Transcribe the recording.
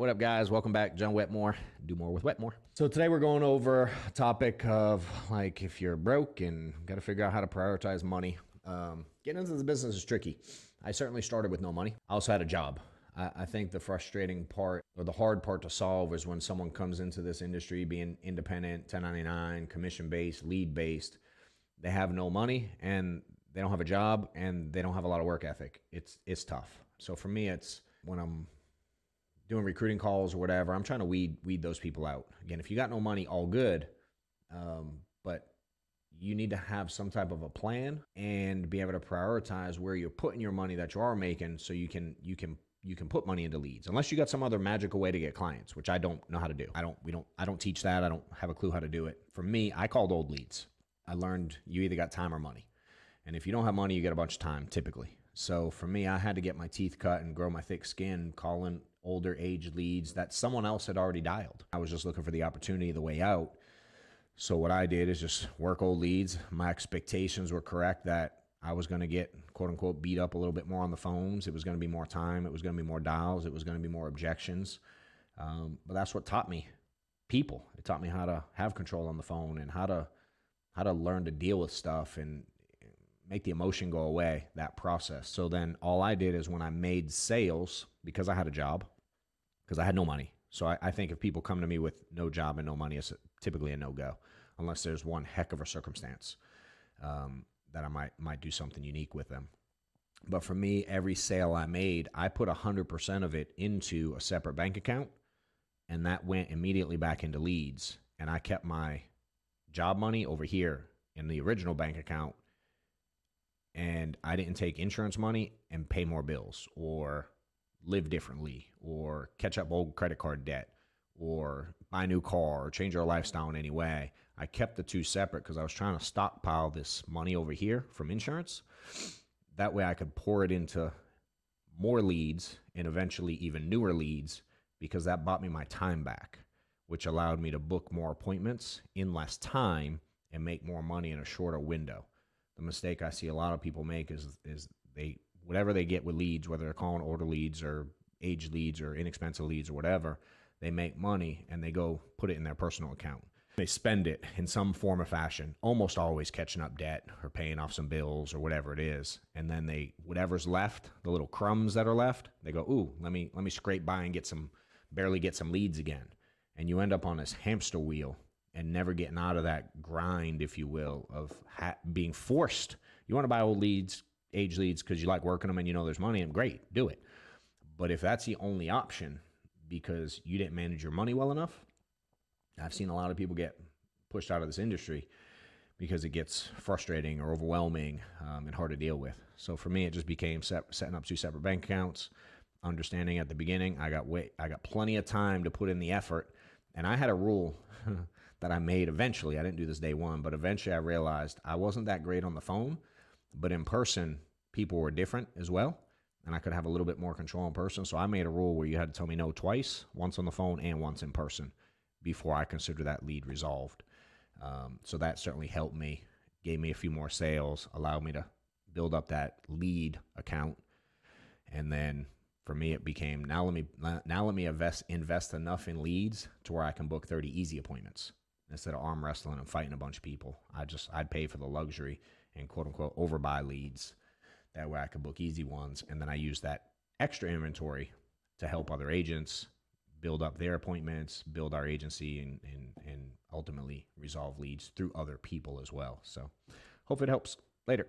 What up, guys? Welcome back. John Wetmore. Do more with Wetmore. So today we're going over a topic of like if you're broke and got to figure out how to prioritize money. Getting into the business is tricky. I certainly started with no money. I also had a job. I think the frustrating part or the hard part to solve is when someone comes into this industry being independent, 1099, commission-based, lead-based. They have no money and they don't have a job and they don't have a lot of work ethic. It's tough. So for me, it's when I'm doing recruiting calls or whatever, I'm trying to weed those people out. Again, if you got no money, all good, but you need to have some type of a plan and be able to prioritize where you're putting your money that you are making, so you can put money into leads. Unless you got some other magical way to get clients, which I don't know how to do. I don't teach that. I don't have a clue how to do it. For me, I called old leads. I learned you either got time or money, and if you don't have money, you get a bunch of time typically. So for me, I had to get my teeth cut and grow my thick skin calling older age leads that someone else had already dialed. I was just looking for the opportunity, the way out. So what I did is just work old leads. My expectations were correct that I was going to get, quote unquote, beat up a little bit more on the phones. It was going to be more time. It was going to be more dials. It was going to be more objections. But that's what taught me people. It taught me how to have control on the phone and how to learn to deal with stuff and make the emotion go away, that process. So then all I did is when I made sales, because I had a job, because I had no money. So I think if people come to me with no job and no money, it's typically a no-go, unless there's one heck of a circumstance that I might do something unique with them. But for me, every sale I made, I put 100% of it into a separate bank account, and that went immediately back into leads. And I kept my job money over here in the original bank account, and I didn't take insurance money and pay more bills or live differently or catch up old credit card debt or buy a new car or change our lifestyle in any way. I kept the two separate because I was trying to stockpile this money over here from insurance. That way I could pour it into more leads and eventually even newer leads, because that bought me my time back, which allowed me to book more appointments in less time and make more money in a shorter window. The mistake I see a lot of people make is they whatever they get with leads, whether they're calling order leads or age leads or inexpensive leads or whatever, they make money and they go put it in their personal account. They spend it in some form or fashion, almost always catching up debt or paying off some bills or whatever it is. And then whatever's left, the little crumbs that are left, they go, ooh, let me scrape by and barely get some leads again. And you end up on this hamster wheel and never getting out of that grind, if you will, of being forced. You want to buy old leads, age leads, because you like working them and you know there's money in them, great, do it. But if that's the only option because you didn't manage your money well enough, I've seen a lot of people get pushed out of this industry because it gets frustrating or overwhelming and hard to deal with. So for me, it just became setting up two separate bank accounts, understanding at the beginning I got plenty of time to put in the effort. And I had a rule that I made eventually. I didn't do this day one, but eventually I realized I wasn't that great on the phone, but in person, people were different as well, and I could have a little bit more control in person. So I made a rule where you had to tell me no twice, once on the phone and once in person, before I consider that lead resolved. So that certainly helped me, gave me a few more sales, allowed me to build up that lead account. And then for me, it became, now let me invest enough in leads to where I can book 30 easy appointments instead of arm wrestling and fighting a bunch of people. I'd pay for the luxury and quote unquote overbuy leads. That way I could book easy ones. And then I use that extra inventory to help other agents build up their appointments, build our agency, and ultimately resolve leads through other people as well. So hope it helps. Later.